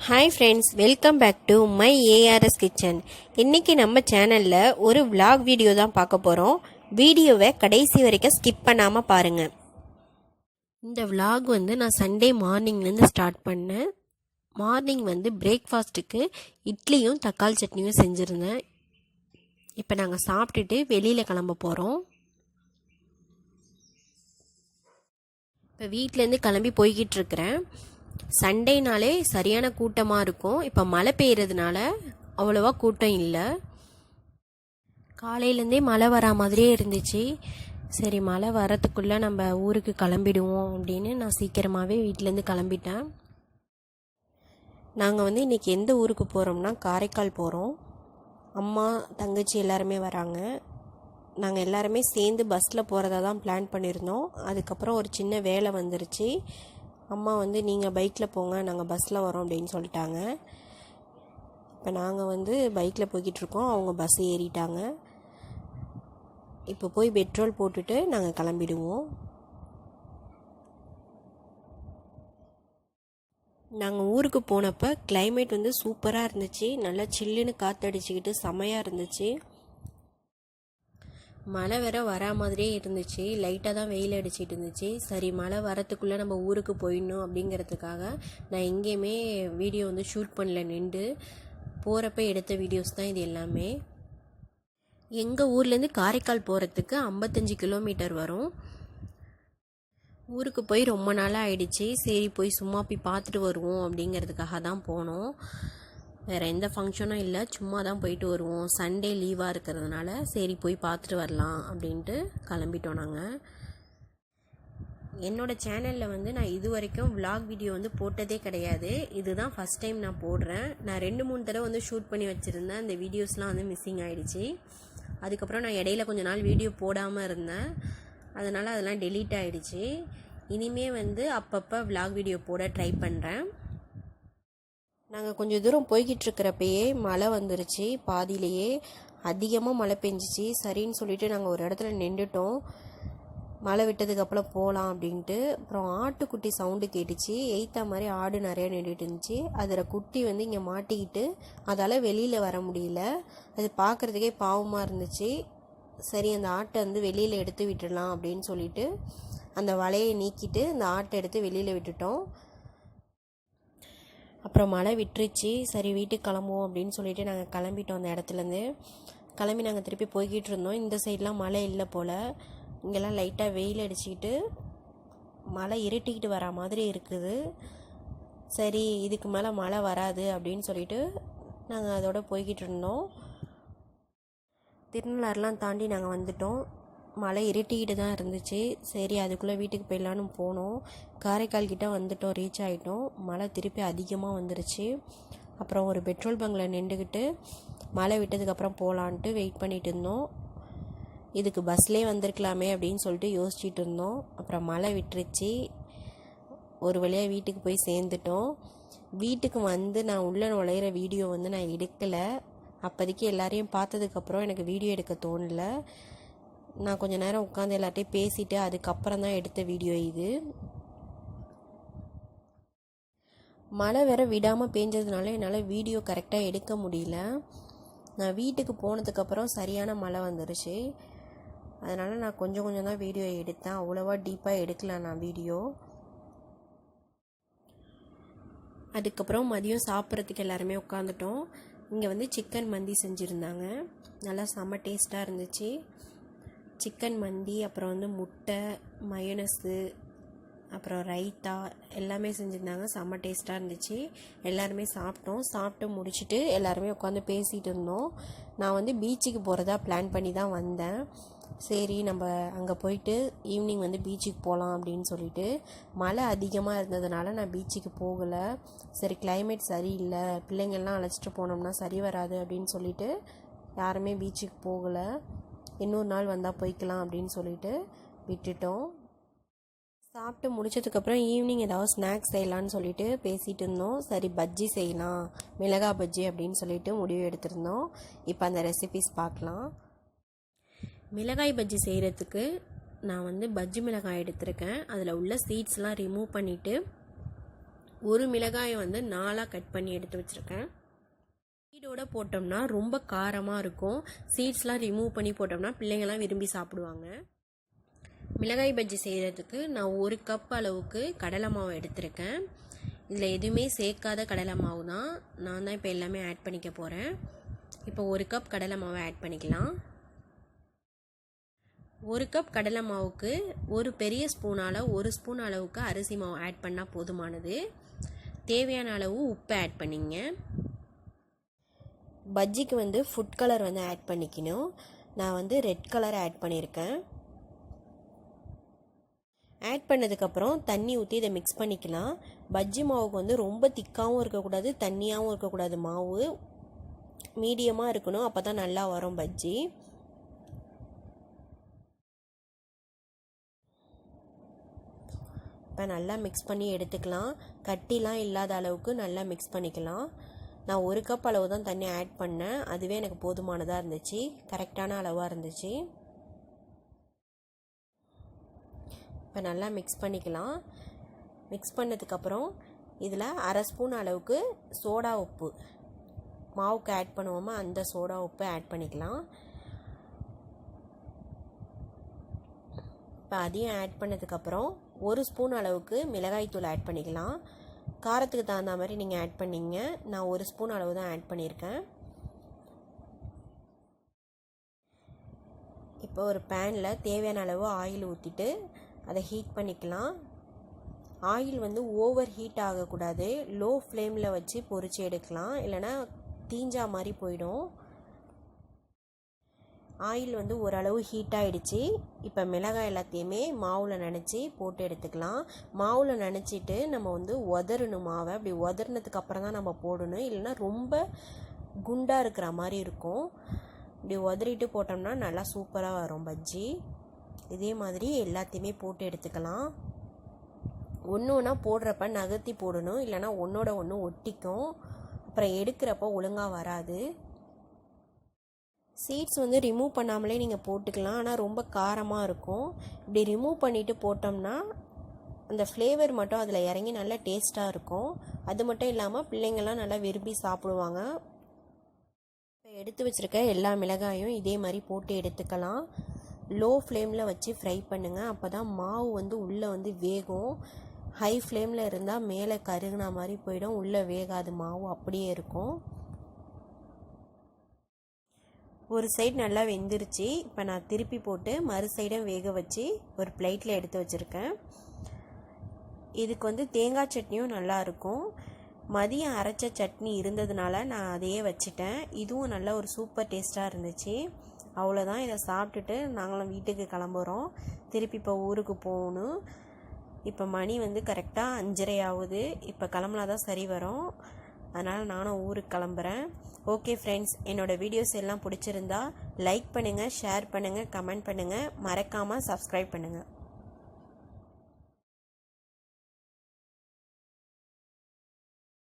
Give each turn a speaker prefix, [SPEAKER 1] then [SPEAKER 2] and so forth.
[SPEAKER 1] Hi friends, welcome back to my ARS kitchen. இன்றைக்கி நம்ம சேனலில் ஒரு vlog வீடியோ தான் பார்க்க போகிறோம். வீடியோவை கடைசி வரைக்கும் ஸ்கிப் பண்ணாமல் பாருங்கள். இந்த vlog நான் சண்டே மார்னிங்லேருந்து ஸ்டார்ட் பண்ணேன். மார்னிங் பிரேக்ஃபாஸ்ட்டுக்கு இட்லியும் தக்காளி சட்னியும் செஞ்சுருந்தேன். இப்போ நாங்கள் சாப்பிட்டுட்டு வெளியில் கிளம்ப போகிறோம். இப்போ வீட்டிலேருந்து கிளம்பி போய்கிட்டு இருக்கிறேன். சண்டேனாலே சரியான கூட்டமாக இருக்கும். இப்போ மழை பெய்யறதுனால அவ்வளோவா கூட்டம் இல்லை. காலையிலேருந்தே மழை வரா மாதிரியே இருந்துச்சு. சரி, மழை வரத்துக்குள்ளே நம்ம ஊருக்கு கிளம்பிடுவோம் அப்படின்னு நான் சீக்கிரமாகவே வீட்டிலேருந்து கிளம்பிட்டேன். நாங்கள் இன்றைக்கி எந்த ஊருக்கு போகிறோம்னா காரைக்கால் போகிறோம். அம்மா தங்கச்சி எல்லாருமே வராங்க. நாங்கள் எல்லாருமே சேர்ந்து பஸ்ஸில் போகிறதா தான் பிளான் பண்ணியிருந்தோம். அதுக்கப்புறம் ஒரு சின்ன வேலை வந்துருச்சு. அம்மா நீங்கள் பைக்கில் போங்க, நாங்கள் பஸ்ஸில் வரோம் அப்படின்னு சொல்லிட்டாங்க. இப்போ நாங்கள் பைக்கில் போய்கிட்ருக்கோம். அவங்க பஸ் ஏறிட்டாங்க. இப்போ போய் பெட்ரோல் போட்டுட்டு நாங்கள் கிளம்பிடுவோம். நாங்கள் ஊருக்கு போனப்போ கிளைமேட் சூப்பராக இருந்துச்சு. நல்லா சில்லுன்னு காற்றடிச்சிக்கிட்டு செமையாக இருந்துச்சு. மழை வேற வரா மாதிரியே இருந்துச்சு. லைட்டாக தான் வெயில் அடிச்சிட்டு இருந்துச்சு. சரி, மழை வரத்துக்குள்ளே நம்ம ஊருக்கு போயிடணும் அப்படிங்கிறதுக்காக நான் எங்கேயுமே வீடியோ ஷூட் பண்ணல. நின்று போகிறப்ப எடுத்த வீடியோஸ் தான் இது எல்லாமே. எங்கள் ஊர்லேருந்து காரைக்கால் போகிறதுக்கு 55 கிலோமீட்டர் வரும். ஊருக்கு போய் ரொம்ப நாளாக ஆயிடுச்சு. சரி, போய் சும்மா போய் பார்த்துட்டு வருவோம் அப்படிங்கிறதுக்காக தான் போனோம். வேறு எந்த ஃபங்க்ஷனும் இல்லை, சும்மா தான் போயிட்டு வருவோம். சண்டே லீவாக இருக்கிறதுனால சரி போய் பார்த்துட்டு வரலாம் அப்படின்ட்டு கிளம்பிட்டோம். நாங்கள் என்னோடய சேனலில் நான் இது வரைக்கும் விலாக் வீடியோ போட்டதே கிடையாது. இதுதான் ஃபஸ்ட் டைம் நான் போடுறேன். நான் 2-3 தடவை ஷூட் பண்ணி வச்சுருந்தேன். அந்த வீடியோஸ்லாம் மிஸ்ஸிங் ஆகிடுச்சு. அதுக்கப்புறம் நான் இடையில கொஞ்ச நாள் வீடியோ போடாமல் இருந்தேன். அதனால் அதெல்லாம் டெலீட் ஆகிடுச்சு. இனிமேல் அப்பப்போ விலாக் வீடியோ போட ட்ரை பண்ணுறேன். நாங்கள் கொஞ்சம் தூரம் போய்கிட்டு இருக்கிறப்பயே மழை வந்துருச்சு. பாதியிலேயே அதிகமாக மழை பெஞ்சிச்சு. சரின்னு சொல்லிட்டு நாங்கள் ஒரு இடத்துல நின்றுட்டோம். மழை விட்டதுக்கப்புறம் போகலாம் அப்படின்ட்டு. அப்புறம் ஆட்டுக்குட்டி சவுண்டு கேட்டுச்சு. எய்த்தா மாதிரி ஆடு நிறையா நின்றுட்டு இருந்துச்சு. அதில் குட்டி இங்கே மாட்டிக்கிட்டு அதால் வெளியில் வர முடியல. அது பார்க்குறதுக்கே பாவமாக இருந்துச்சு. சரி, அந்த ஆட்டை வெளியில் எடுத்து விட்டுடலாம் அப்படின்னு சொல்லிட்டு அந்த வலையை நீக்கிட்டு அந்த ஆட்டை எடுத்து வெளியில் விட்டுட்டோம். அப்புறம் மழை விட்டுருச்சு. சரி, வீட்டுக்கு கிளம்புவோம் அப்படின்னு சொல்லிட்டு நாங்கள் கிளம்பிட்டோம். அந்த இடத்துலேருந்து கிளம்பி நாங்கள் திருப்பி போய்கிட்டு இருந்தோம். இந்த சைட்லாம் மழை இல்லை போல். இங்கெல்லாம் லைட்டாக வெயில் அடிச்சுக்கிட்டு மழை இருட்டிக்கிட்டு வர மாதிரி இருக்குது. சரி, இதுக்கு மேலே மழை வராது அப்படின்னு சொல்லிட்டு நாங்கள் அதோட போய்கிட்டு இருந்தோம். திருநள்ளாறுலாம் தாண்டி நாங்கள் வந்துட்டோம். மழை இருட்டிக்கிட்டு தான் இருந்துச்சு. சரி, அதுக்குள்ளே வீட்டுக்கு போயிடலான்னு போனோம். காரைக்கால் கிட்டே வந்துட்டோம், ரீச் ஆகிட்டோம். மழை திருப்பி அதிகமாக வந்துருச்சு. அப்புறம் ஒரு பெட்ரோல் பங்கில் நின்றுக்கிட்டு மழை விட்டதுக்கப்புறம் போகலான்ட்டு வெயிட் பண்ணிகிட்டு இருந்தோம். இதுக்கு பஸ்லேயே வந்திருக்கலாமே அப்படின்னு சொல்லிட்டு யோசிச்சுட்டு இருந்தோம். அப்புறம் மழை விட்டுருச்சு. ஒரு வழியாக வீட்டுக்கு போய் சேர்ந்துட்டோம். வீட்டுக்கு நான் உள்ளே நுழையிற வீடியோ நான் எடுக்கலை. அப்போதைக்கு எல்லாரையும் பார்த்ததுக்கப்புறம் எனக்கு வீடியோ எடுக்க தோணலை. நான் கொஞ்சம் நேரம் உட்காந்து எல்லார்ட்டையும் பேசிவிட்டு அதுக்கப்புறம் தான் எடுத்த வீடியோ இது. மழை வேற விடாமல் பேஞ்சதுனால என்னால் வீடியோ கரெக்டாக எடுக்க முடியல. நான் வீட்டுக்கு போனதுக்கப்புறம் சரியான மழை வந்துருச்சு. அதனால் நான் கொஞ்சம் தான் வீடியோ எடுத்தேன். அவ்வளோவா டீப்பாக எடுக்கல நான் வீடியோ. அதுக்கப்புறம் மதியம் சாப்பிட்றதுக்கு எல்லாருமே உட்காந்துட்டோம். இங்கே சிக்கன் மந்தி செஞ்சுருந்தாங்க. நல்லா செம்ம டேஸ்ட்டாக இருந்துச்சு. சிக்கன் மந்தி, அப்புறம் முட்டை, மயோனஸு, அப்புறம் ரைத்தா எல்லாமே செஞ்சுருந்தாங்க. செம்ம டேஸ்ட்டாக இருந்துச்சு. எல்லாருமே சாப்பிட்டு முடிச்சுட்டு எல்லாருமே உட்காந்து பேசிகிட்டு இருந்தோம். நான் பீச்சுக்கு போகிறதா பிளான் பண்ணி தான் வந்தேன். சரி, நம்ம அங்கே போயிட்டு ஈவினிங் பீச்சுக்கு போகலாம் அப்படின்னு சொல்லிட்டு. மழை அதிகமாக இருந்ததுனால நான் பீச்சுக்கு போகலை. சரி, கிளைமேட் சரியில்லை, பிள்ளைங்கள்லாம் அழைச்சிட்டு போனோம்னா சரி வராது அப்படின்னு சொல்லிட்டு யாருமே பீச்சுக்கு போகலை. இன்னொரு நாள் வந்தால் போய்க்கலாம் அப்படின்னு சொல்லிட்டு விட்டுட்டோம். சாப்பிட்டு முடிச்சதுக்கப்புறம் ஈவினிங் ஏதாவது ஸ்நாக்ஸ் செய்யலான்னு சொல்லிட்டு பேசிகிட்டு இருந்தோம். சரி, பஜ்ஜி செய்யலாம், மிளகாய் பஜ்ஜி அப்படின்னு சொல்லிட்டு முடிவு எடுத்திருந்தோம். இப்போ அந்த ரெசிபிஸ் பார்க்கலாம். மிளகாய் பஜ்ஜி செய்கிறதுக்கு நான் பஜ்ஜி மிளகாய் எடுத்திருக்கேன். அதில் உள்ள சீட்ஸ்லாம் ரிமூவ் பண்ணிவிட்டு ஒரு மிளகாயை வந்து 4ஆக கட் பண்ணி எடுத்து வச்சுருக்கேன். சீடோட போட்டோம்னா ரொம்ப காரமாக இருக்கும். சீட்ஸ்லாம் ரிமூவ் பண்ணி போட்டோம்னா பிள்ளைங்கள்லாம் விரும்பி சாப்பிடுவாங்க. மிளகாய் பஜ்ஜி செய்கிறதுக்கு நான் 1 கப் அளவுக்கு கடலை மாவு எடுத்திருக்கேன். இதில் எதுவுமே சேர்க்காத கடலை மாவு தான். நான் தான் இப்போ எல்லாமே ஆட் பண்ணிக்க போகிறேன். இப்போ 1 கப் கடலை மாவை ஆட் பண்ணிக்கலாம். 1 கப் கடலை மாவுக்கு ஒரு பெரிய ஸ்பூனால் 1 ஸ்பூன் அளவுக்கு அரிசி மாவு ஆட் பண்ணால் போதுமானது. தேவையான அளவு உப்பை ஆட் பண்ணிங்க. பஜ்ஜிக்கு வந்து ஃபுட் கலர் வந்து ஆட் பண்ணிக்கணும். நான் வந்து ரெட் கலர் ஆட் பண்ணியிருக்கேன். ஆட் பண்ணதுக்கப்புறம் தண்ணி ஊற்றி இதை மிக்ஸ் பண்ணிக்கலாம். பஜ்ஜி மாவுக்கு வந்து ரொம்ப திக்காகவும் இருக்கக்கூடாது, தண்ணியாகவும் இருக்கக்கூடாது. மாவு மீடியமாக இருக்கணும், அப்போ தான் நல்லா வரும் பஜ்ஜி. இப்போ நல்லா மிக்ஸ் பண்ணி எடுத்துக்கலாம். கட்டிலாம் இல்லாத அளவுக்கு நல்லா மிக்ஸ் பண்ணிக்கலாம். நான் 1 கப் அளவு தான் தண்ணி ஆட் பண்ணேன். அதுவே எனக்கு போதுமானதாக இருந்துச்சு, கரெக்டான அளவாக இருந்துச்சு. இப்போ நல்லா மிக்ஸ் பண்ணிக்கலாம். மிக்ஸ் பண்ணதுக்கப்புறம் இதில் 1/2 ஸ்பூன் அளவுக்கு சோடா உப்பு, மாவுக்கு ஆட் பண்ணுவோமா அந்த சோடா உப்பு ஆட் பண்ணிக்கலாம். இப்போ அதையும் ஆட் பண்ணதுக்கப்புறம் 1 ஸ்பூன் அளவுக்கு மிளகாய்த்தூள் ஆட் பண்ணிக்கலாம். காரத்துக்கு தகுந்த மாதிரி நீங்கள் ஆட் பண்ணிங்க. நான் 1 ஸ்பூன் அளவு தான் ஆட் பண்ணியிருக்கேன். இப்போ ஒரு பேனில் தேவையான அளவு ஆயில் ஊற்றிட்டு அதை ஹீட் பண்ணிக்கலாம். ஆயில் வந்து ஓவர் ஹீட் ஆகக்கூடாது. லோ ஃப்ளேமில் வச்சு பொரிச்சு எடுக்கலாம், இல்லைனா தீஞ்சா மாதிரி போயிடும். ஆயில் வந்து ஓரளவு ஹீட் ஆகிடுச்சு. இப்போ மிளகாய் எல்லாத்தையுமே மாவில் நனைச்சி போட்டு எடுத்துக்கலாம். மாவில் நனைச்சிட்டு நம்ம வந்து உதறணும் மாவை. அப்படி உதறினதுக்கு அப்புறம் தான் நம்ம போடணும், இல்லைனா ரொம்ப குண்டாக இருக்கிற மாதிரி இருக்கும். இப்படி உதறிட்டு போட்டோம்னா நல்லா சூப்பராக வரும் பஜ்ஜி. இதே மாதிரி எல்லாத்தையுமே போட்டு எடுத்துக்கலாம். ஒன்று ஒன்றா போடுறப்ப நகர்த்தி போடணும், இல்லைனா ஒன்றோட ஒன்று ஒட்டிக்கும். அப்புறம் எடுக்கிறப்ப ஒழுங்காக வராது. சீட்ஸ் வந்து ரிமூவ் பண்ணாமலே நீங்கள் போட்டுக்கலாம், ஆனால் ரொம்ப காரமாக இருக்கும். இப்படி ரிமூவ் பண்ணிவிட்டு போட்டோம்னா அந்த ஃப்ளேவர் மட்டும் அதில் இறங்கி நல்லா டேஸ்ட்டாக இருக்கும். அது மட்டும் இல்லாமல் பிள்ளைங்கள்லாம் நல்லா விரும்பி சாப்பிடுவாங்க. இப்போ எடுத்து வச்சுருக்க எல்லா மிளகாயும் இதே மாதிரி போட்டு எடுத்துக்கலாம். லோ ஃப்ளேமில் வச்சு ஃப்ரை பண்ணுங்கள், அப்போ தான் மாவு வந்து உள்ளே வந்து வேகும். ஹை ஃப்ளேமில் இருந்தால் மேலே கருகுன மாதிரி போயிடும், உள்ளே வேகாது, மாவு அப்படியே இருக்கும். ஒரு சைடு நல்லா வெந்துருச்சு. இப்போ நான் திருப்பி போட்டு மறு சைடும் வேக வச்சு ஒரு பிளேட்டில் எடுத்து வச்சுருக்கேன். இதுக்கு வந்து தேங்காய் சட்னியும் நல்லாயிருக்கும். மதியம் அரைச்ச சட்னி இருந்ததுனால நான் அதையே வச்சுட்டேன். இதுவும் நல்ல ஒரு சூப்பர் டேஸ்ட்டாக இருந்துச்சு. அவ்வளோதான், இதை சாப்பிட்டுட்டு நாங்களும் வீட்டுக்கு கிளம்புறோம். திருப்பி இப்போ ஊருக்கு போகணும். இப்போ மணி வந்து கரெக்டாக 5:30 ஆகுது. இப்போ கிளம்புனா தான் சரி வரும். அதனால் நானும் ஊருக்கு கிளம்புறேன். ஓகே ஃப்ரெண்ட்ஸ், என்னோடய வீடியோஸ் எல்லாம் பிடிச்சிருந்தா லைக் பண்ணுங்கள், ஷேர் பண்ணுங்கள், கமெண்ட் பண்ணுங்கள், மறக்காமல் சப்ஸ்கிரைப் பண்ணுங்கள்.